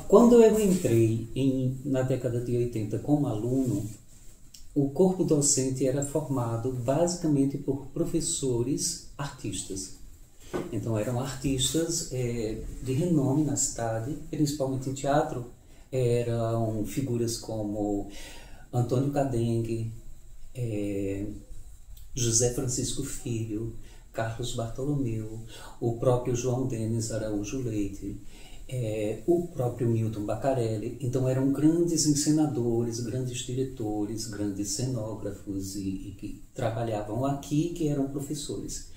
Quando eu entrei na década de 80 como aluno, o corpo docente era formado basicamente por professores artistas. Então eram artistas de renome na cidade, principalmente em teatro. Eram figuras como Antônio Cadengue, José Francisco Filho, Carlos Bartolomeu, o próprio João Denis Araújo Leite, o próprio Milton Bacarelli. Então eram grandes encenadores, grandes diretores, grandes cenógrafos e que trabalhavam aqui, que eram professores.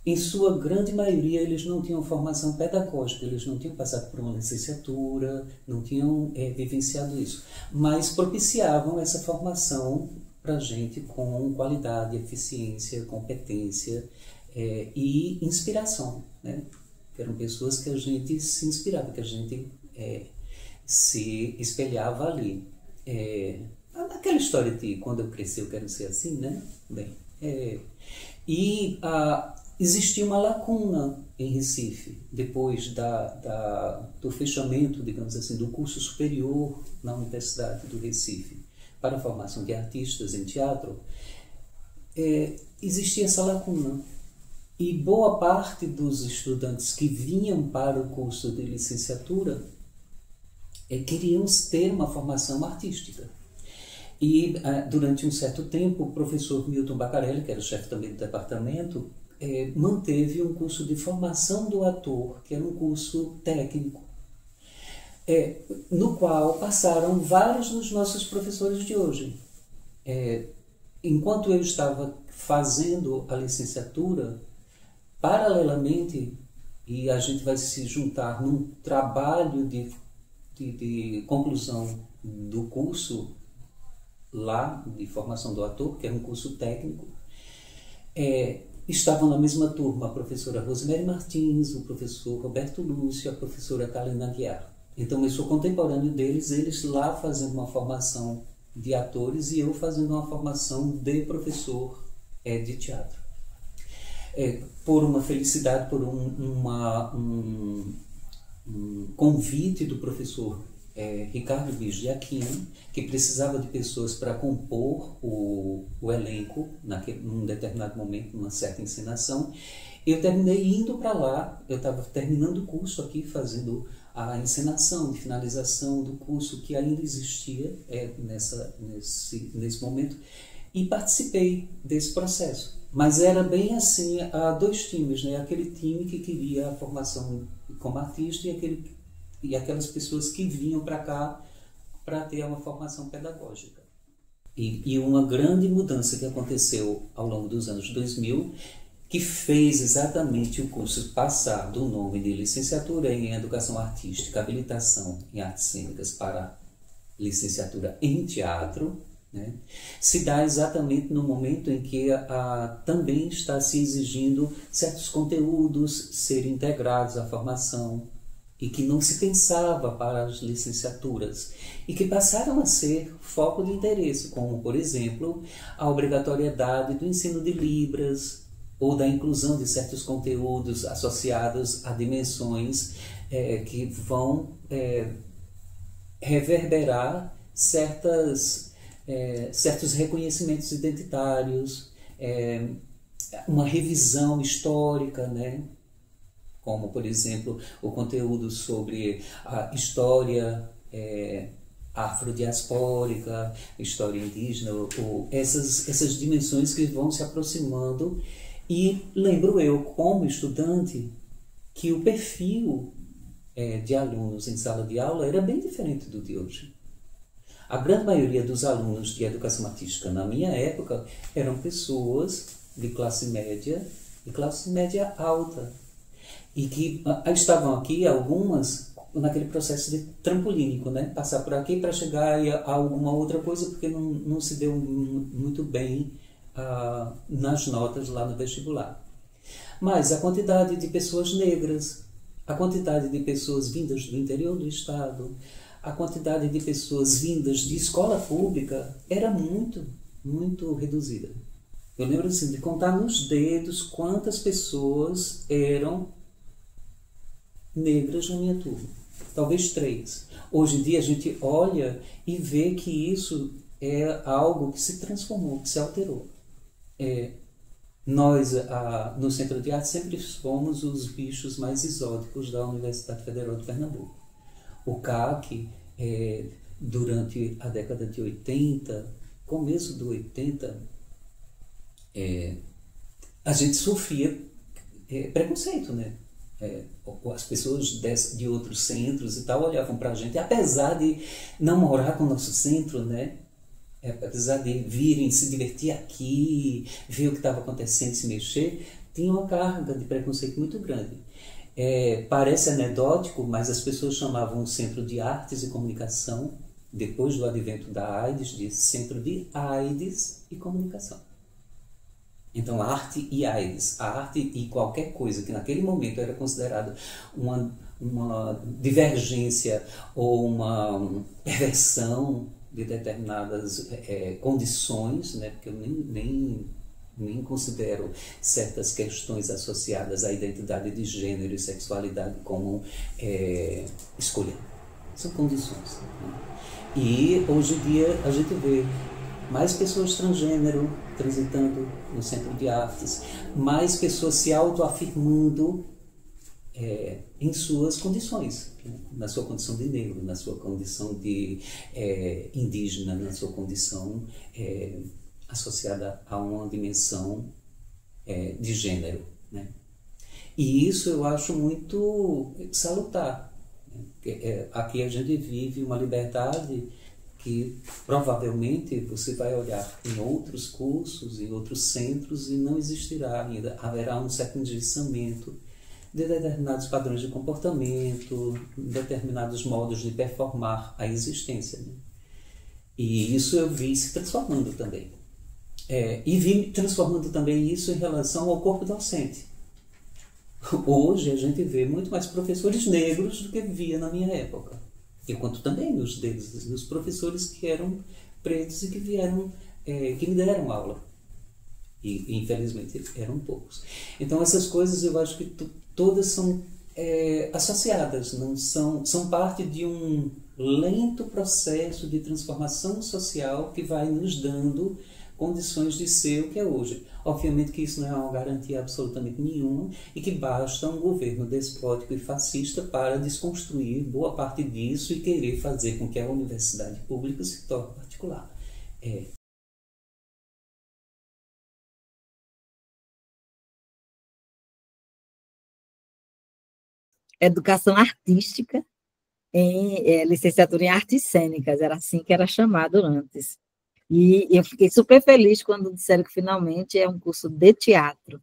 Em sua grande maioria, eles não tinham formação pedagógica, eles não tinham passado por uma licenciatura, não tinham vivenciado isso, mas propiciavam essa formação para a gente com qualidade, eficiência, competência e inspiração, né? Que eram pessoas que a gente se inspirava, que a gente se espelhava ali. Aquela história de quando eu crescer eu quero ser assim, né? Bem, existia uma lacuna em Recife, depois do fechamento, digamos assim, do curso superior na Universidade do Recife para a formação de artistas em teatro. Existia essa lacuna. E boa parte dos estudantes que vinham para o curso de licenciatura queriam ter uma formação artística. E durante um certo tempo, o professor Milton Bacarelli, que era o chefe também do departamento, manteve um curso de formação do ator, que era um curso técnico, no qual passaram vários dos nossos professores de hoje. Enquanto eu estava fazendo a licenciatura, paralelamente, e a gente vai se juntar num trabalho de conclusão do curso lá, de formação do ator, que é um curso técnico, estavam na mesma turma a professora Rosemary Martins, o professor Roberto Lúcio, a professora Kalina Aguiar. Então eu sou contemporâneo deles, eles lá fazendo uma formação de atores e eu fazendo uma formação de professor de teatro. Por uma felicidade, por um convite do professor Ricardo Luiz de Aquino, que precisava de pessoas para compor o elenco num determinado momento, numa certa encenação. Eu terminei indo para lá, eu estava terminando o curso aqui, fazendo a encenação de finalização do curso que ainda existia nesse momento, e participei desse processo. Mas era bem assim, há dois times, né? Aquele time que queria a formação como artista e aquelas pessoas que vinham para cá para ter uma formação pedagógica. E uma grande mudança que aconteceu ao longo dos anos 2000, que fez exatamente o curso passar do nome de licenciatura em Educação Artística, habilitação em Artes Cênicas para licenciatura em Teatro, né? Se dá exatamente no momento em que também está se exigindo certos conteúdos serem integrados à formação e que não se pensava para as licenciaturas e que passaram a ser foco de interesse, como, por exemplo, a obrigatoriedade do ensino de Libras ou da inclusão de certos conteúdos associados a dimensões que vão reverberar certos reconhecimentos identitários, uma revisão histórica, né? Como, por exemplo, o conteúdo sobre a história afrodiaspórica, história indígena, ou essas dimensões que vão se aproximando. E lembro eu, como estudante, que o perfil de alunos em sala de aula era bem diferente do de hoje. A grande maioria dos alunos de educação artística na minha época eram pessoas de classe média e classe média alta. E que estavam aqui, algumas, naquele processo de trampolínico, né? Passar por aqui para chegar a alguma outra coisa, porque não se deu muito bem nas notas lá no vestibular. Mas a quantidade de pessoas negras, a quantidade de pessoas vindas do interior do estado, a quantidade de pessoas vindas de escola pública era muito, muito reduzida. Eu lembro assim, de contar nos dedos quantas pessoas eram negras na minha turma. talvez 3. Hoje em dia a gente olha e vê que isso é algo que se transformou, que se alterou. Nós, no Centro de Arte, sempre fomos os bichos mais exóticos da Universidade Federal de Pernambuco. O CAC, durante a década de 80, começo do 80, a gente sofria preconceito, né? As pessoas de outros centros e tal olhavam para a gente, apesar de não morar com o nosso centro, né? Apesar de virem se divertir aqui, ver o que estava acontecendo, se mexer, tinha uma carga de preconceito muito grande. Parece anedótico, mas as pessoas chamavam o Centro de Artes e Comunicação, depois do advento da AIDS, de Centro de AIDS e Comunicação. Então, arte e AIDS, a arte e qualquer coisa que naquele momento era considerado uma divergência ou uma perversão de determinadas condições, né? Porque eu nem considero certas questões associadas à identidade de gênero e sexualidade como escolha. São condições. Né? E hoje em dia a gente vê mais pessoas transgênero transitando no Centro de Artes, mais pessoas se autoafirmando em suas condições, né? Na sua condição de negro, na sua condição de indígena, na sua condição associada a uma dimensão de gênero. Né? E isso eu acho muito salutar. Né? Aqui a gente vive uma liberdade que provavelmente você vai olhar em outros cursos, em outros centros, e não existirá ainda. Haverá um certo engessamento de determinados padrões de comportamento, determinados modos de performar a existência. Né? E isso eu vi se transformando também. E vi transformando também isso em relação ao corpo docente. Hoje a gente vê muito mais professores negros do que via na minha época. Eu conto também dos professores que eram pretos e que vieram, que me deram aula. E infelizmente eram poucos. Então essas coisas eu acho que todas são associadas, não são parte de um lento processo de transformação social que vai nos dando condições de ser o que é hoje. Obviamente que isso não é uma garantia absolutamente nenhuma e que basta um governo despótico e fascista para desconstruir boa parte disso e querer fazer com que a universidade pública se torne particular. Educação artística, licenciatura em artes cênicas, era assim que era chamado antes. E eu fiquei super feliz quando disseram que finalmente é um curso de teatro.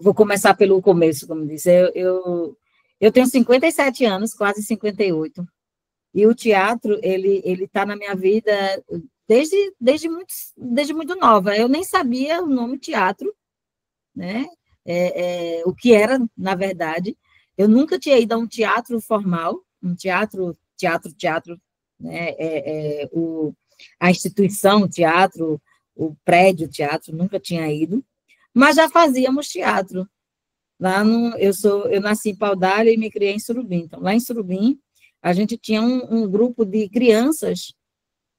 Vou começar pelo começo, como disse. Eu tenho 57 anos, quase 58, e o teatro ele está na minha vida desde muito nova. Eu nem sabia o nome teatro, né? O que era, na verdade. Eu nunca tinha ido a um teatro formal, um teatro, né? A instituição o teatro, o prédio teatro, nunca tinha ido, mas já fazíamos teatro. Eu nasci em Paudalho e me criei em Surubim. Então, lá em Surubim, a gente tinha um grupo de crianças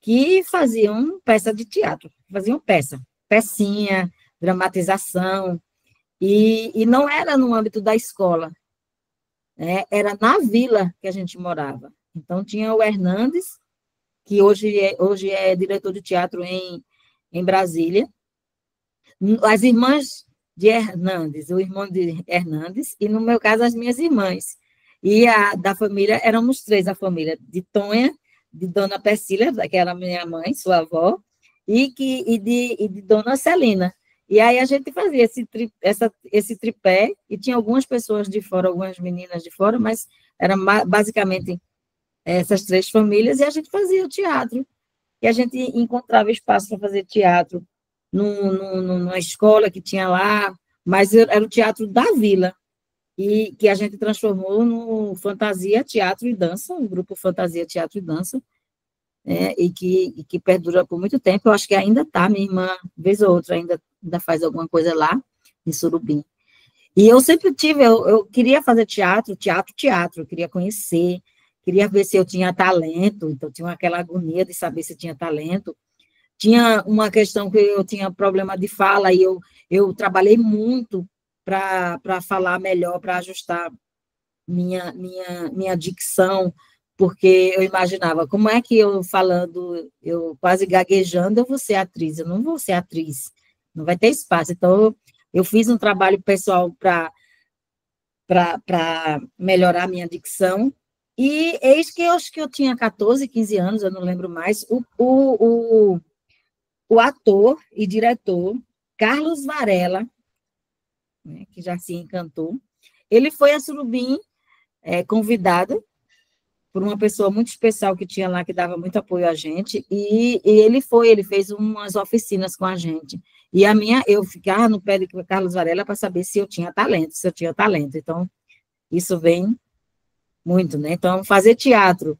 que faziam peça de teatro, pecinha, dramatização, e não era no âmbito da escola, né? Era na vila que a gente morava. Então, tinha o Hernandes, que hoje é diretor de teatro em Brasília, as irmãs de Hernandes, o irmão de Hernandes, e, no meu caso, as minhas irmãs. E da família, éramos 3, a família de Tonha, de Dona Persília, que era minha mãe, sua avó, e de Dona Celina. E aí a gente fazia esse tripé, e tinha algumas pessoas de fora, algumas meninas de fora, mas era basicamente essas 3 famílias, e a gente fazia o teatro. E a gente encontrava espaço para fazer teatro numa escola que tinha lá, mas era o teatro da vila, e que a gente transformou no Fantasia, Teatro e Dança, o grupo Fantasia, Teatro e Dança, e que perdura por muito tempo. Eu acho que ainda está, minha irmã, vez ou outra, ainda faz alguma coisa lá, em Surubim. E eu sempre tive, eu queria fazer teatro, eu queria conhecer, queria ver se eu tinha talento, então tinha aquela agonia de saber se tinha talento. Tinha uma questão que eu tinha problema de fala, e eu trabalhei muito para falar melhor, para ajustar minha dicção, porque eu imaginava, como é que eu falando, eu quase gaguejando, eu vou ser atriz, eu não vou ser atriz, não vai ter espaço. Então, eu fiz um trabalho pessoal para melhorar minha dicção, e eis que eu acho que eu tinha 14, 15 anos, eu não lembro mais, o ator e diretor Carlos Varela, né, que já se encantou, ele foi a Surubim convidado por uma pessoa muito especial que tinha lá, que dava muito apoio a gente, e ele fez umas oficinas com a gente. E eu ficava no pé de Carlos Varela para saber se eu tinha talento, Então, isso vem muito, né? Então, fazer teatro,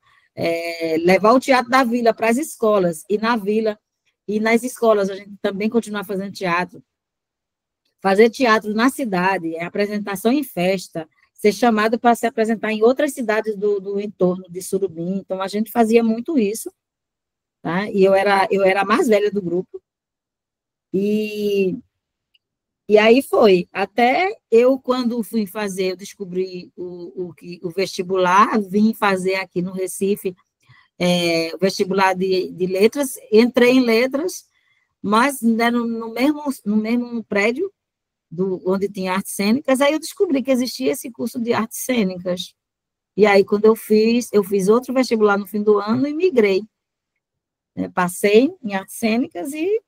levar o teatro da vila para as escolas, e na vila, e nas escolas a gente também continuar fazendo teatro, fazer teatro na cidade, apresentação em festa, ser chamado para se apresentar em outras cidades do entorno de Surubim. Então, a gente fazia muito isso, tá? E eu era a mais velha do grupo, e aí foi, até eu, quando fui fazer, eu descobri o vestibular, vim fazer aqui no Recife, o vestibular de letras, entrei em letras, mas ainda no mesmo prédio, onde tinha artes cênicas, aí eu descobri que existia esse curso de artes cênicas. E aí, quando eu fiz outro vestibular no fim do ano e migrei. Né? Passei em artes cênicas e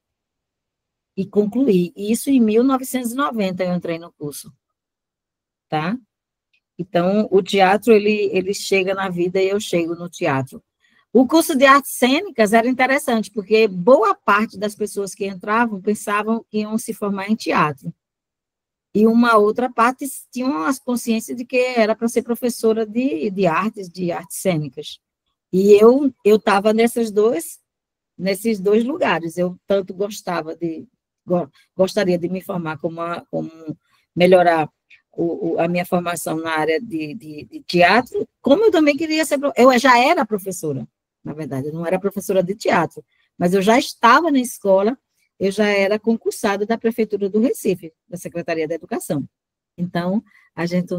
concluí. Isso em 1990 eu entrei no curso. Tá? Então, o teatro, ele chega na vida e eu chego no teatro. O curso de artes cênicas era interessante, porque boa parte das pessoas que entravam pensavam que iam se formar em teatro. E uma outra parte tinha as consciências de que era para ser professora de artes cênicas. E eu estava nesses dois lugares. Eu tanto gostaria de me formar como melhorar a minha formação na área de teatro, como eu também queria ser. Eu já era professora, na verdade, eu não era professora de teatro, mas eu já estava na escola, eu já era concursada da Prefeitura do Recife, da Secretaria da Educação. Então, a gente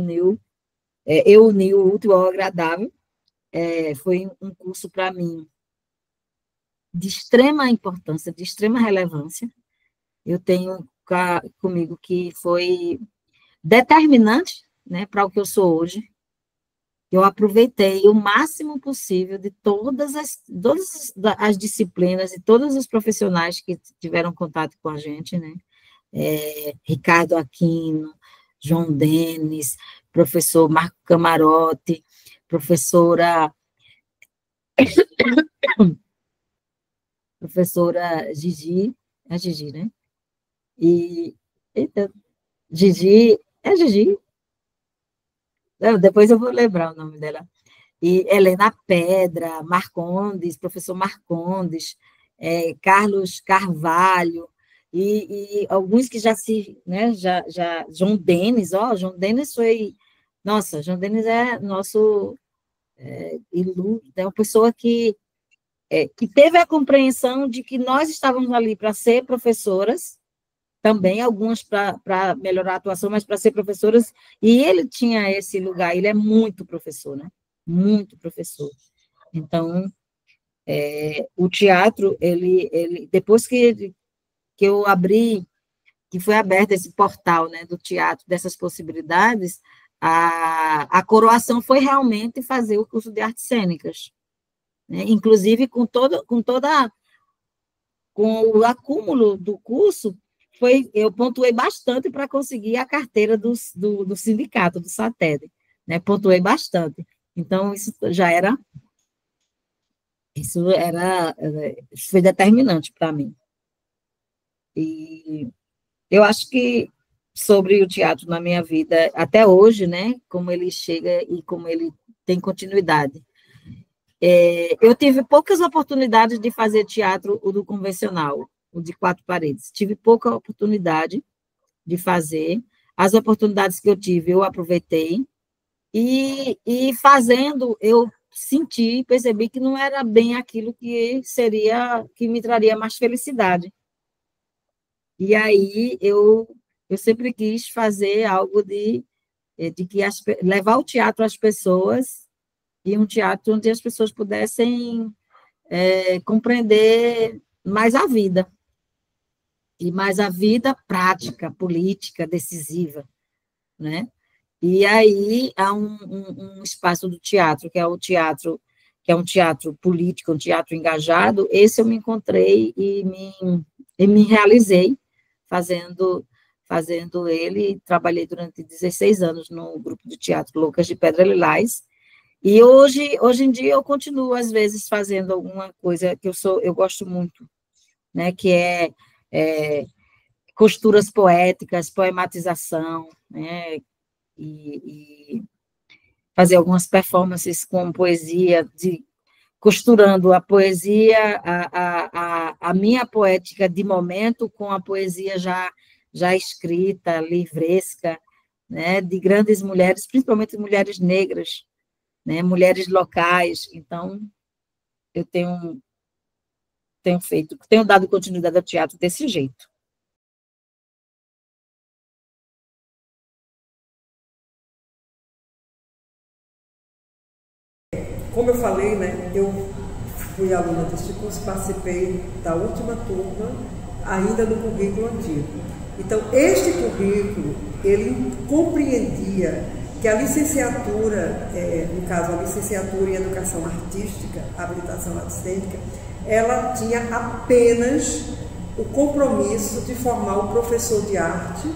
eu uni o útil ao agradável, foi um curso para mim de extrema importância, de extrema relevância. Eu tenho comigo que foi determinante, né, para o que eu sou hoje. Eu aproveitei o máximo possível de todas as disciplinas e todos os profissionais que tiveram contato com a gente, né? Ricardo Aquino, João Denis, professor Marco Camarote, professora Gigi, é Gigi, né? Eita, Gigi, Gigi? Não, depois eu vou lembrar o nome dela. E Helena Pedra, Marcondes, professor Marcondes, Carlos Carvalho, e alguns que já né, João Denis, João Denis foi, nossa, João Denis é nosso, é uma pessoa que teve a compreensão de que nós estávamos ali para ser professoras, também algumas para melhorar a atuação, mas para ser professoras, e ele tinha esse lugar, ele é muito professor, né? Muito professor. Então, o teatro, ele depois que eu abri, que foi aberto esse portal, né, do teatro, dessas possibilidades, a coroação foi realmente fazer o curso de artes cênicas, né? Inclusive com o acúmulo do curso, eu pontuei bastante para conseguir a carteira do sindicato, do SATED, né? Pontuei bastante. Então, isso foi determinante para mim. E eu acho que sobre o teatro na minha vida, até hoje, né? Como ele chega e como ele tem continuidade. Eu tive poucas oportunidades de fazer teatro, o do convencional, o de 4 paredes. Tive pouca oportunidade de fazer. as oportunidades que eu tive, eu aproveitei, e fazendo, eu percebi que não era bem aquilo que me traria mais felicidade. E aí eu sempre quis fazer algo de que levar o teatro às pessoas, e um teatro onde as pessoas pudessem compreender mais a vida, e mais a vida prática, política, decisiva, né? E aí há um espaço do teatro, que é um teatro político, um teatro engajado. Esse eu me encontrei e me realizei fazendo ele. Trabalhei durante 16 anos no grupo de teatro Loucas de Pedra Lilás, e hoje em dia eu continuo, às vezes, fazendo alguma coisa que eu gosto muito, né, que é costuras poéticas, poematização, né, e fazer algumas performances com poesia, costurando a poesia, a minha poética de momento com a poesia já escrita, livresca, né, de grandes mulheres, principalmente mulheres negras, né, mulheres locais. Então, eu tenho dado continuidade ao teatro desse jeito. Como eu falei, né, eu fui aluna deste curso, participei da última turma, ainda no currículo antigo. Então, este currículo, ele compreendia que a licenciatura, no caso, a licenciatura em Educação Artística, habilitação artística, ela tinha apenas o compromisso de formar um professor de arte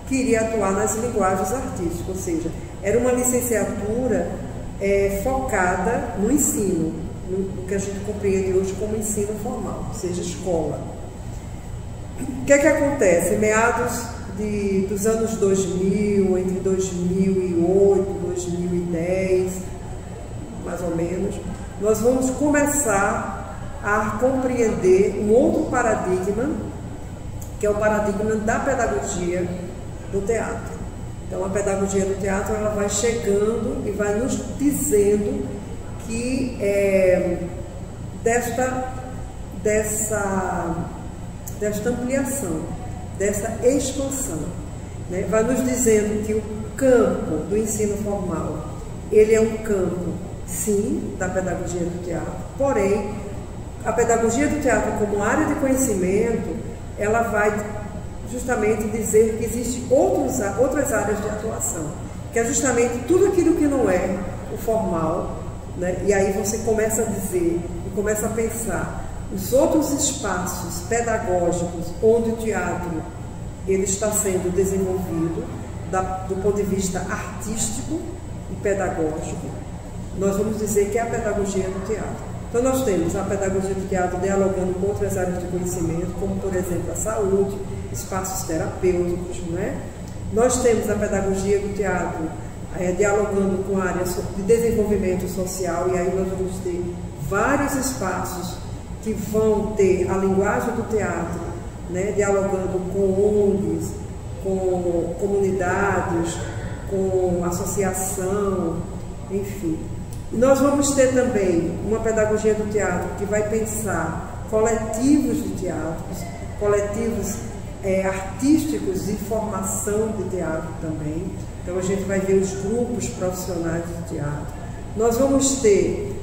que iria atuar nas linguagens artísticas, ou seja, era uma licenciatura focada no ensino, no que a gente compreende hoje como ensino formal, ou seja, escola. O que é que acontece? Em meados dos anos 2000, entre 2008 e 2010, mais ou menos, nós vamos começar a compreender um outro paradigma, que é o paradigma da pedagogia do teatro. Então, a pedagogia do teatro, ela vai chegando e vai nos dizendo que desta ampliação, dessa expansão, né? Vai nos dizendo que o campo do ensino formal, ele é um campo, sim, da pedagogia do teatro, porém, a pedagogia do teatro como área de conhecimento, ela vai justamente dizer que existem outras áreas de atuação, que é justamente tudo aquilo que não é o formal, né? E aí você começa a dizer e começa a pensar os outros espaços pedagógicos onde o teatro ele está sendo desenvolvido do ponto de vista artístico e pedagógico. Nós vamos dizer que é a pedagogia do teatro. Então, nós temos a pedagogia do teatro dialogando com outras áreas de conhecimento, como, por exemplo, a saúde, espaços terapêuticos, não é? Nós temos a pedagogia do teatro dialogando com áreas de desenvolvimento social, e aí nós vamos ter vários espaços que vão ter a linguagem do teatro, né? Dialogando com ONGs, com comunidades, com associação, enfim. Nós vamos ter também uma pedagogia do teatro que vai pensar coletivos de teatros, coletivos artísticos de formação de teatro também. Então a gente vai ver os grupos profissionais de teatro. Nós vamos ter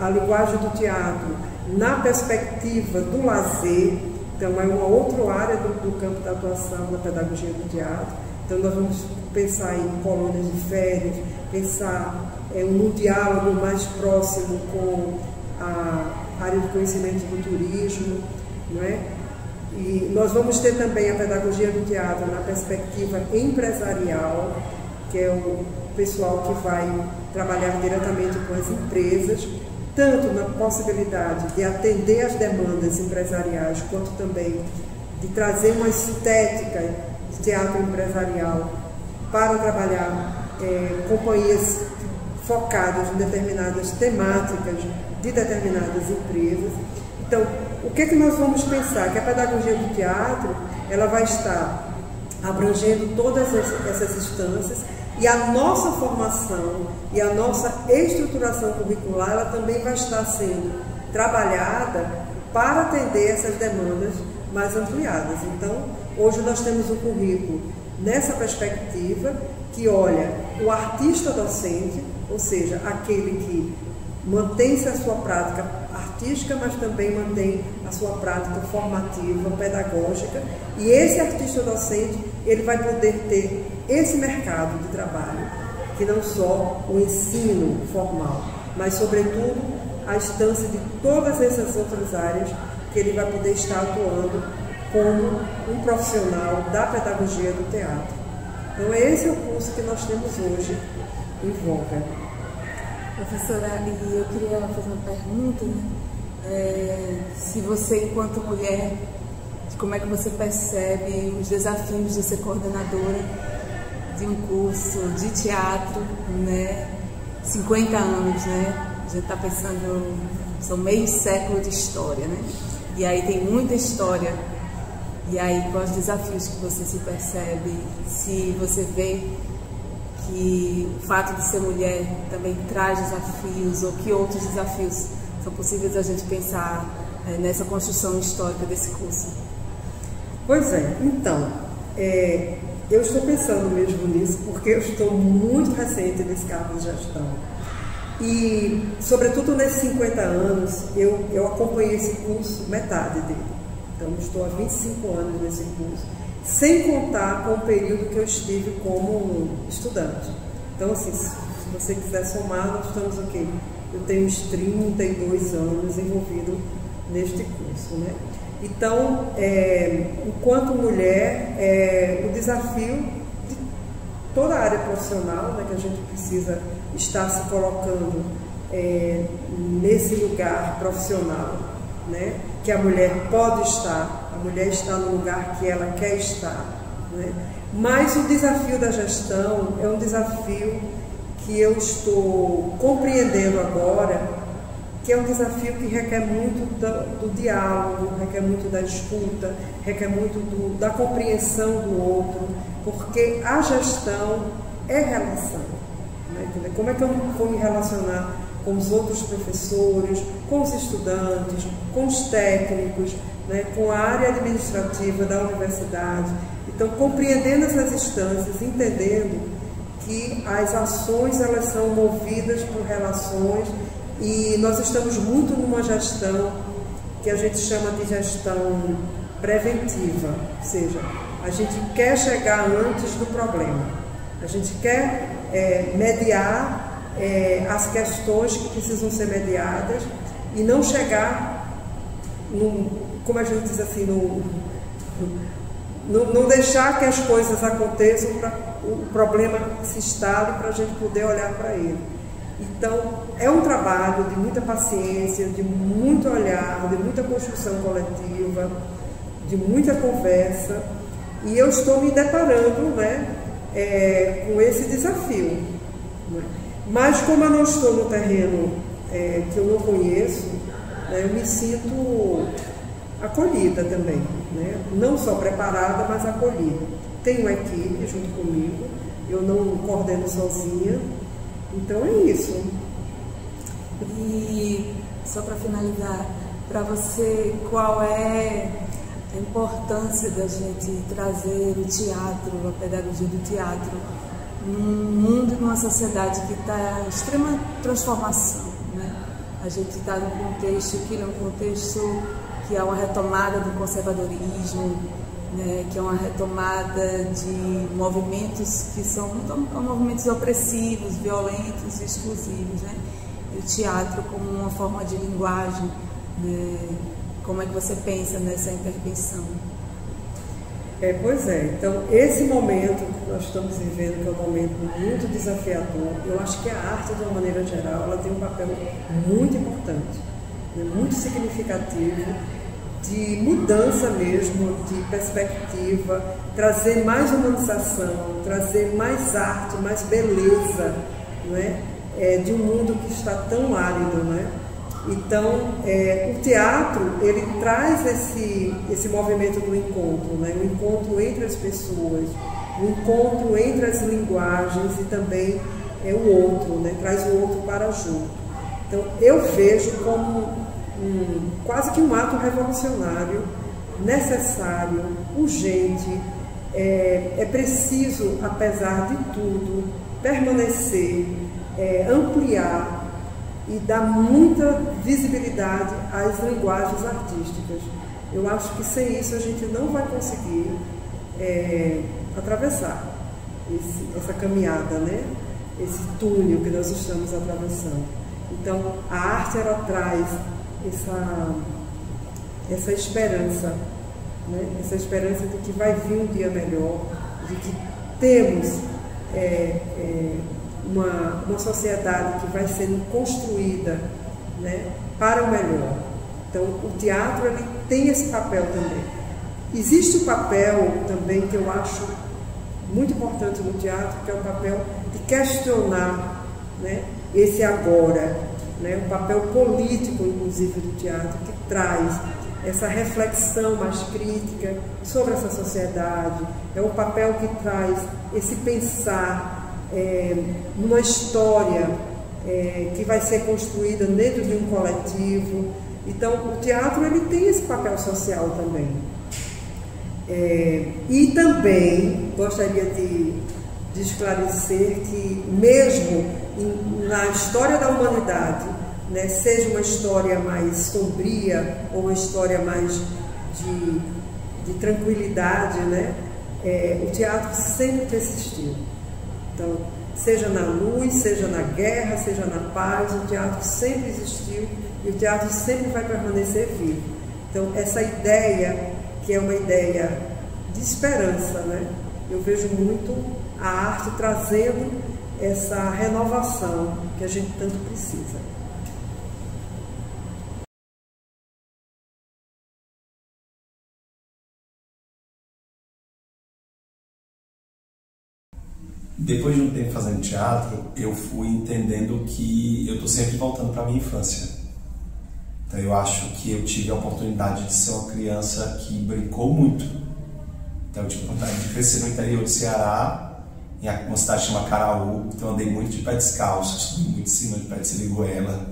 a linguagem do teatro na perspectiva do lazer. Então é uma outra área do campo da atuação da pedagogia do teatro. Então nós vamos pensar em colônias de férias, pensar um diálogo mais próximo com a área de conhecimento do turismo, não é? E nós vamos ter também a pedagogia do teatro na perspectiva empresarial, que é o pessoal que vai trabalhar diretamente com as empresas, tanto na possibilidade de atender às demandas empresariais, quanto também de trazer uma estética de teatro empresarial para trabalhar companhias focadas em determinadas temáticas de determinadas empresas. Então, o que é que nós vamos pensar? Que a pedagogia do teatro, ela vai estar abrangendo todas essas instâncias, e a nossa formação e a nossa estruturação curricular, ela também vai estar sendo trabalhada para atender essas demandas mais ampliadas. Então, hoje nós temos um currículo nessa perspectiva que olha o artista docente, ou seja, aquele que mantém-se a sua prática artística, mas também mantém a sua prática formativa, pedagógica, e esse artista docente, ele vai poder ter esse mercado de trabalho, que não só o ensino formal, mas sobretudo a instância de todas essas outras áreas que ele vai poder estar atuando como um profissional da pedagogia do teatro. Então esse é o curso que nós temos hoje em voga. Professora, e eu queria fazer uma pergunta, né? Se você, enquanto mulher, como é que você percebe os desafios de ser coordenadora de um curso de teatro, né? 50 anos, né? A gente está pensando, são meio século de história, né? E aí tem muita história. E aí, quais os desafios que você se percebe? Se você vê que o fato de ser mulher também traz desafios, ou que outros desafios são possíveis a gente pensar nessa construção histórica desse curso? Pois é, então, eu estou pensando mesmo nisso, porque eu estou muito recente nesse cargo de gestão. E, sobretudo nesses 50 anos, eu acompanhei esse curso, metade dele. Então, estou há 25 anos nesse curso, sem contar com o período que eu estive como estudante. Então, assim, se você quiser somar, nós estamos o quê? Eu tenho uns 32 anos envolvido neste curso, né? Então, enquanto mulher, o desafio de toda a área profissional, né, que a gente precisa estar se colocando nesse lugar profissional, né, que a mulher pode estar, a mulher está no lugar que ela quer estar, né? Mas o desafio da gestão é um desafio que eu estou compreendendo agora, que é um desafio que requer muito do diálogo, requer muito da escuta, requer muito da compreensão do outro, porque a gestão é relação, né? Como é que eu vou me relacionar com os outros professores, com os estudantes, com os técnicos, né? Com a área administrativa da universidade? Então, compreendendo essas instâncias, entendendo que as ações, elas são movidas por relações, e nós estamos muito numa gestão que a gente chama de gestão preventiva, ou seja, a gente quer chegar antes do problema, a gente quer mediar as questões que precisam ser mediadas e não chegar, como a gente diz assim, não deixar que as coisas aconteçam para o problema se instale para a gente poder olhar para ele. Então, é um trabalho de muita paciência, de muito olhar, de muita construção coletiva, de muita conversa, e eu estou me deparando, né, com esse desafio. Né? Mas como eu não estou no terreno que eu não conheço, né, eu me sinto acolhida também, né? Não só preparada, mas acolhida. Tenho uma equipe junto comigo, eu não coordeno sozinha. Então é isso. E só para finalizar, para você, qual é a importância da gente trazer o teatro, a pedagogia do teatro, num mundo e numa sociedade que está em extrema transformação, né? A gente está num contexto que é uma retomada do conservadorismo, né, que é uma retomada de movimentos que são movimentos opressivos, violentos e exclusivos, né? E o teatro como uma forma de linguagem, né? Como é que você pensa nessa intervenção? Pois é, então esse momento que nós estamos vivendo, que é um momento muito desafiador, eu acho que a arte, de uma maneira geral, ela tem um papel muito importante, né, muito significativo, de mudança mesmo, de perspectiva, trazer mais humanização, trazer mais arte, mais beleza, não é? De um mundo que está tão árido, não é? Então, o teatro, ele traz esse movimento do encontro, né? O encontro entre as pessoas, o encontro entre as linguagens e também o outro, né? Traz o outro para junto. Então, eu vejo como quase que um ato revolucionário, necessário, urgente. É preciso, apesar de tudo, permanecer, ampliar e dar muita visibilidade às linguagens artísticas. Eu acho que sem isso a gente não vai conseguir atravessar essa caminhada, né? Esse túnel que nós estamos atravessando. Então, a arte, ela traz essa esperança, né? Essa esperança de que vai vir um dia melhor, de que temos uma sociedade que vai sendo construída, né, para o melhor. Então, o teatro, ele tem esse papel também. Existe o papel também que eu acho muito importante no teatro, que é o papel de questionar, né, esse agora, né, o papel político, inclusive, do teatro, que traz essa reflexão mais crítica sobre essa sociedade. É o papel que traz esse pensar numa história que vai ser construída dentro de um coletivo. Então, o teatro, ele tem esse papel social também. E também gostaria de esclarecer que, mesmo na história da humanidade, né, seja uma história mais sombria ou uma história mais de tranquilidade, né, o teatro sempre persistiu. Então, seja na luz, seja na guerra, seja na paz, o teatro sempre existiu e o teatro sempre vai permanecer vivo. Então, essa ideia, que é uma ideia de esperança, né? Eu vejo muito a arte trazendo essa renovação que a gente tanto precisa. Depois de um tempo fazendo teatro, eu fui entendendo que eu estou sempre voltando para a minha infância. Então eu acho que eu tive a oportunidade de ser uma criança que brincou muito. Então eu tive a oportunidade de crescer no interior do Ceará, em uma cidade chamada Caraú. Então eu andei muito de pé descalço, subi muito em cima de pé de siriguela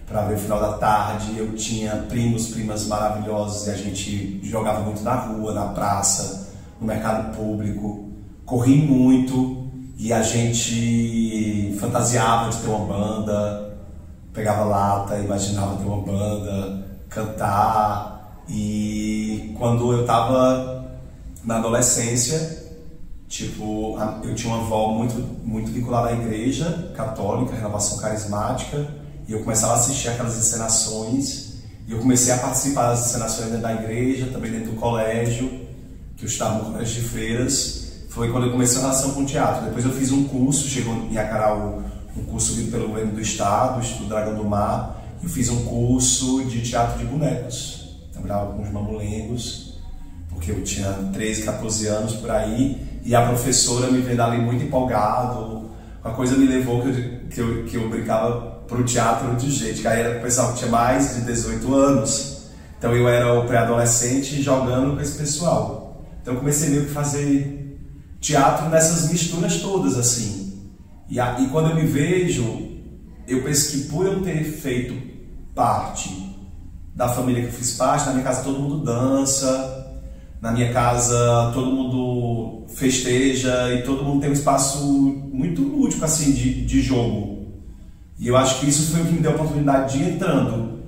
para ver o final da tarde. Eu tinha primos, primas maravilhosos e a gente jogava muito na rua, na praça, no mercado público. Corri muito. E a gente fantasiava de ter uma banda, pegava lata, imaginava ter uma banda, cantar. E quando eu estava na adolescência, tipo, eu tinha uma avó muito vinculada à igreja católica, renovação carismática, e eu começava a assistir aquelas encenações, e eu comecei a participar das encenações dentro da igreja, também dentro do colégio, que eu estava no colégio de freiras. Foi quando eu comecei a relação com o teatro. Depois eu fiz um curso, chegou em Acaraú, um curso vindo pelo governo do estado, Instituto Dragão do Mar. Eu fiz um curso de teatro de bonecos. Trabalhava com os mamulengos, porque eu tinha 13, 14 anos por aí. E a professora me vendo ali muito empolgado. Uma coisa me levou que eu brincava pro teatro de jeito, que aí era o pessoal que tinha mais de 18 anos. Então eu era o pré-adolescente jogando com esse pessoal. Então eu comecei meio que a fazer teatro nessas misturas todas, assim. E quando eu me vejo, eu penso que por eu ter feito parte da família que eu fiz parte, na minha casa todo mundo dança, na minha casa todo mundo festeja e todo mundo tem um espaço muito lúdico, assim, de jogo. E eu acho que isso foi o que me deu a oportunidade de ir entrando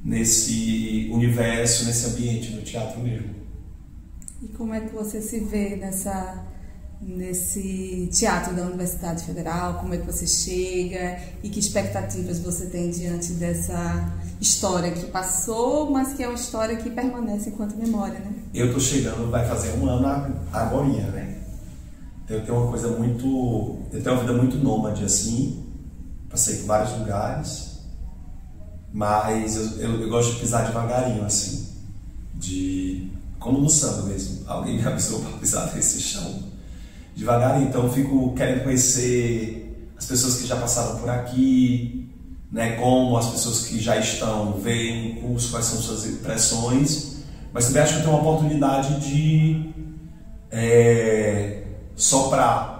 nesse universo, nesse ambiente do teatro mesmo. E como é que você se vê nesse teatro da Universidade Federal? Como é que você chega e que expectativas você tem diante dessa história que passou, mas que é uma história que permanece enquanto memória, né? Eu estou chegando, vai fazer um ano agorinha, né? Então eu tenho uma coisa muito... Eu tenho uma vida muito nômade, assim. Passei por vários lugares, mas eu gosto de pisar devagarinho, assim. Como no samba mesmo. Alguém me avisou para pisar nesse chão devagarinho, então eu fico querendo conhecer as pessoas que já passaram por aqui, né, como as pessoas que já estão veem o curso, quais são suas impressões, mas também acho que eu tenho uma oportunidade de soprar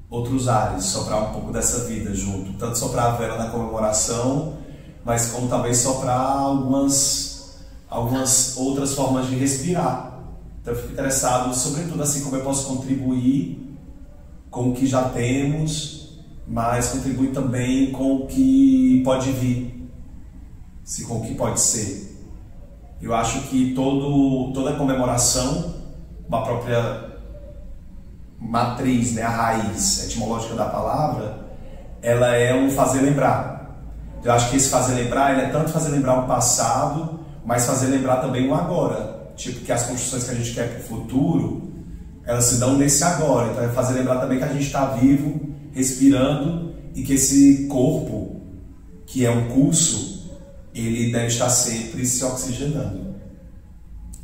outros ares, soprar um pouco dessa vida junto, tanto soprar a vela da comemoração, mas como também soprar algumas outras formas de respirar. Então eu fico interessado, sobretudo, assim, como eu posso contribuir com o que já temos, mas contribuir também com o que pode vir, com o que pode ser. Eu acho que toda comemoração, uma própria matriz, né, a raiz etimológica da palavra, ela é um fazer lembrar. Eu acho que esse fazer lembrar, ele é tanto fazer lembrar o passado, mas fazer lembrar também o agora. Tipo, que as construções que a gente quer para o futuro, elas se dão nesse agora. Então é fazer lembrar também que a gente está vivo, respirando, e que esse corpo, que é um curso, ele deve estar sempre se oxigenando.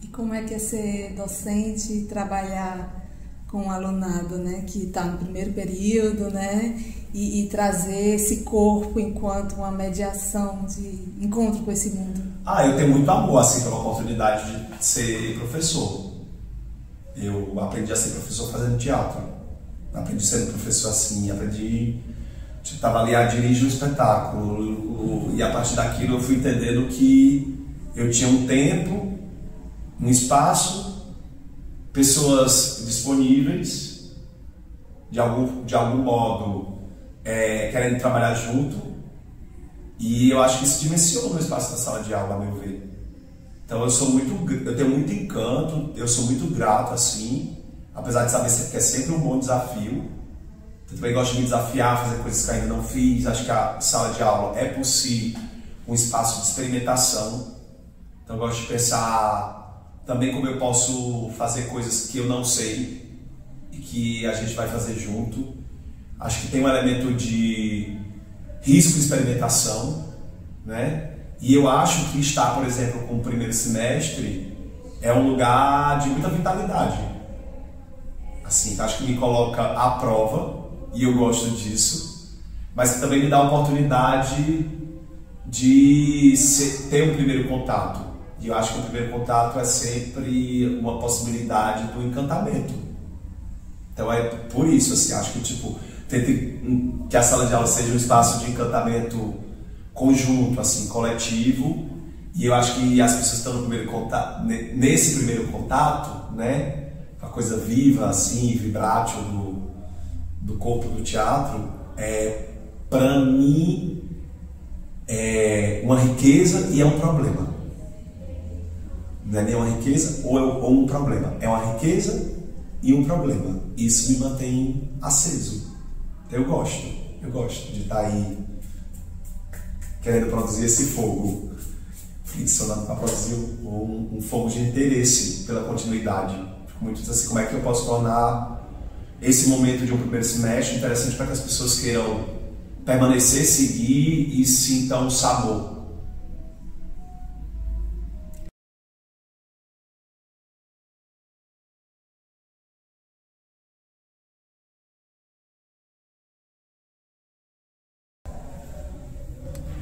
E como é que é ser docente e trabalhar com o alunado, né, que está no primeiro período, né, e trazer esse corpo enquanto uma mediação de encontro com esse mundo? Eu tenho muito amor, assim, pela oportunidade de ser professor. Eu aprendi a ser professor fazendo teatro. Aprendi sendo professor assim, estava ali a dirigir um espetáculo, e a partir daquilo eu fui entendendo que eu tinha um tempo, um espaço, pessoas disponíveis, de algum modo, querendo trabalhar junto, e eu acho que isso dimensiona o espaço da sala de aula, a meu ver. Então eu tenho muito encanto, eu sou muito grato, assim, apesar de saber que é sempre um bom desafio. Eu também gosto de me desafiar, fazer coisas que ainda não fiz. Acho que a sala de aula é por si um espaço de experimentação. Então eu gosto de pensar também como eu posso fazer coisas que eu não sei e que a gente vai fazer junto. Acho que tem um elemento de risco de experimentação, né? E eu acho que estar, por exemplo, com o primeiro semestre é um lugar de muita vitalidade. Assim, acho que me coloca à prova, e eu gosto disso, mas que também me dá a oportunidade de ter um primeiro contato. E eu acho que o primeiro contato é sempre uma possibilidade do encantamento. Então é por isso, assim, acho que que a sala de aula seja um espaço de encantamento conjunto, assim, coletivo. E eu acho que as pessoas estão no primeiro contato, nesse primeiro contato, né, a coisa viva, assim, vibrátil do corpo do teatro, para mim, é uma riqueza e é um problema. Não é nem uma riqueza ou um problema. É uma riqueza e um problema. Isso me mantém aceso. Eu gosto de estar aí querendo produzir esse fogo, friccionando para produzir um fogo de interesse pela continuidade. Fico muito assim, como é que eu posso tornar esse momento de um primeiro semestre interessante para que as pessoas queiram permanecer, seguir e sintam um sabor.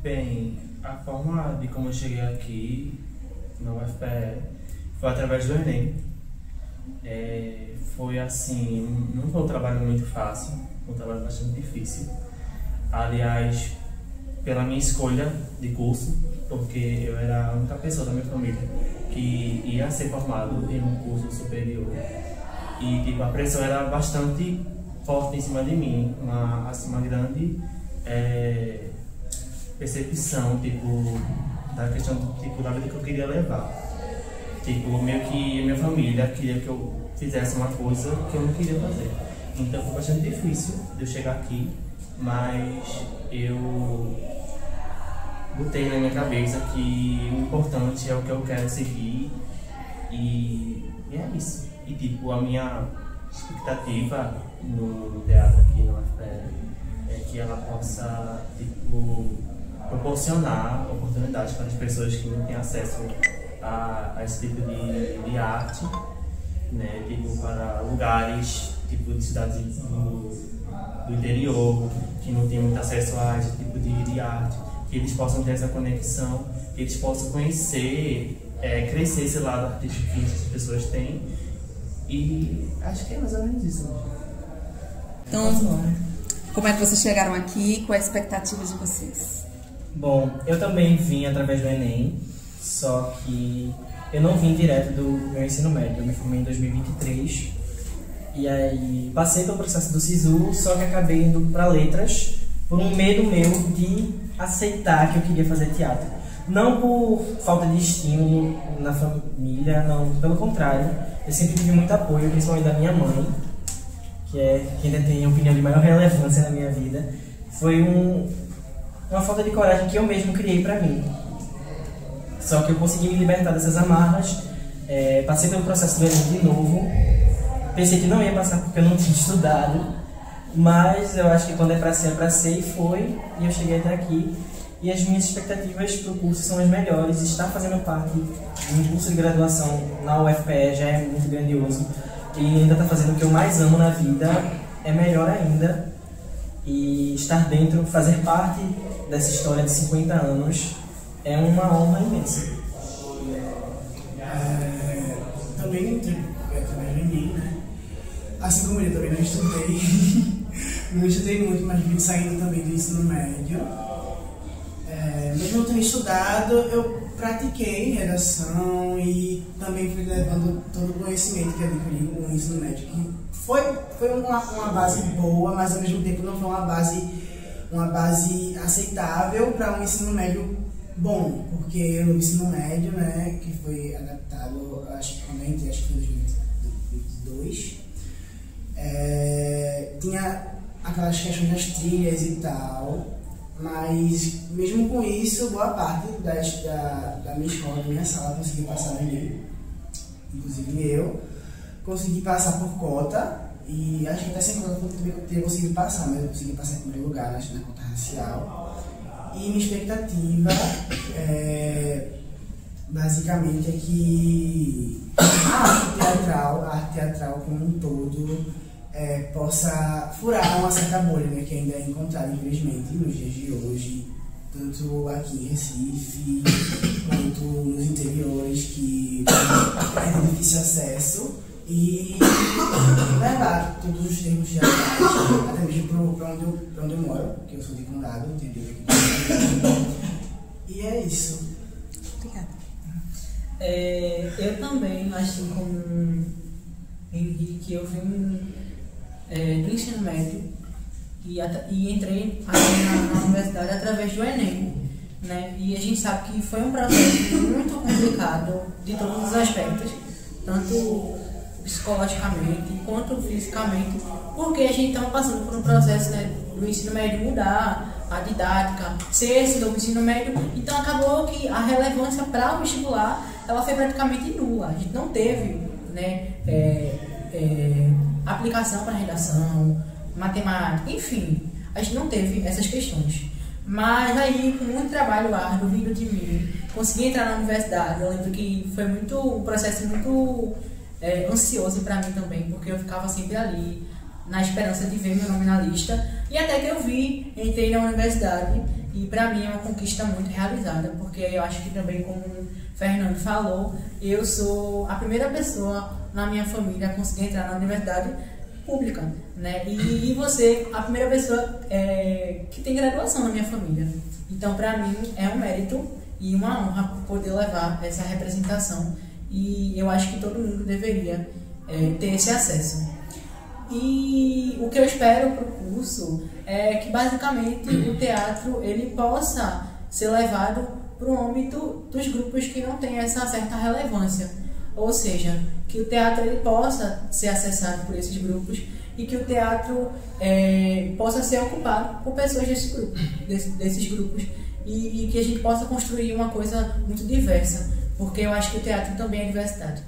Bem, a forma de como eu cheguei aqui no UFPE foi através do Enem. Foi assim, não foi um trabalho muito fácil, foi um trabalho bastante difícil. Aliás, pela minha escolha de curso, porque eu era a única pessoa da minha família que ia ser formado em um curso superior. E a pressão era bastante forte em cima de mim, uma grande percepção, da questão da vida que eu queria levar. Meio que a minha família queria que eu fizesse uma coisa que eu não queria fazer. Então foi bastante difícil de eu chegar aqui, mas eu botei na minha cabeça que o importante é o que eu quero seguir, e é isso. E a minha expectativa no teatro aqui no UFPE é que ela possa proporcionar oportunidades para as pessoas que não têm acesso a esse tipo de arte, né, para lugares, de cidades do interior, que não tem muito acesso a esse tipo de arte, que eles possam ter essa conexão, que eles possam conhecer, crescer esse lado artístico que essas pessoas têm. E acho que é mais ou menos isso. Então, como é que vocês chegaram aqui? Qual é a expectativa de vocês? Bom, eu também vim através do Enem, só que eu não vim direto do meu ensino médio. Eu me formei em 2023 e aí passei pelo processo do SISU, só que acabei indo para letras por um medo meu de aceitar que eu queria fazer teatro. Não por falta de estímulo na família, não, pelo contrário. Eu sempre tive muito apoio, principalmente da minha mãe, que ainda tem a opinião de maior relevância na minha vida. Foi uma falta de coragem que eu mesmo criei para mim. Só que eu consegui me libertar dessas amarras, passei pelo processo do Enem de novo, pensei que não ia passar porque eu não tinha estudado, mas eu acho que quando é para ser, e foi, e eu cheguei até aqui. E as minhas expectativas para o curso são as melhores. Estar fazendo parte de um curso de graduação na UFPE já é muito grandioso. E ainda está fazendo o que eu mais amo na vida, é melhor ainda. E estar dentro, fazer parte dessa história de 50 anos é uma honra imensa. Também entrei através do Enem, né? Assim como ele, também não estudei. Não estudei muito, mas vim saindo também do ensino médio. Mesmo eu tendo estudado, eu pratiquei redação e também fui levando todo o conhecimento que eu adquiri no ensino médio. Que foi uma base boa, mas ao mesmo tempo não foi uma base aceitável para um ensino médio bom, porque no ensino médio, né, que foi adaptado, acho que quando eu entrei, acho que foi em 2022, tinha aquelas questões das trilhas e tal. Mas, mesmo com isso, boa parte da minha escola, da minha sala, consegui passar no Enem. Inclusive eu consegui passar por cota, e acho que até sem cota eu teria conseguido passar, mas eu consegui passar em primeiro lugar na cota racial. E minha expectativa, basicamente, é que a arte teatral como um todo, possa furar uma certa bolha, né, que ainda é encontrada, infelizmente, nos dias de hoje, tanto aqui em Recife, quanto nos interiores, que é de difícil acesso, e levar todos os termos teatrais, até mesmo para onde eu moro, que eu sou de Condado, entendeu? E é isso. Obrigada. Eu também, assim como Henrique, eu vim do ensino médio e entrei na universidade através do Enem, né? E a gente sabe que foi um processo muito complicado de todos os aspectos, tanto psicologicamente quanto fisicamente, porque a gente estava passando por um processo, né, do ensino médio mudar, a didática, ser esse novo ensino médio, então acabou que a relevância para o vestibular ela foi praticamente nula. A gente não teve, né, aplicação para redação, matemática, enfim, a gente não teve essas questões. Mas aí, com muito trabalho árduo vindo de mim, consegui entrar na universidade. Eu lembro que foi um processo muito ansioso para mim também, porque eu ficava sempre ali, na esperança de ver meu nome na lista, e até que eu entrei na universidade, e para mim é uma conquista muito realizada, porque eu acho que também, como o Fernando falou, eu sou a primeira pessoa na minha família a conseguir entrar na universidade pública, né? E você, a primeira pessoa que tem graduação na minha família. Então, para mim, é um mérito e uma honra poder levar essa representação, e eu acho que todo mundo deveria ter esse acesso. E o que eu espero para o curso é que, basicamente, o teatro ele possa ser levado para o âmbito dos grupos que não têm essa certa relevância. Ou seja, que o teatro ele possa ser acessado por esses grupos e que o teatro possa ser ocupado por pessoas desses grupos e que a gente possa construir uma coisa muito diversa, porque eu acho que o teatro também é diversidade.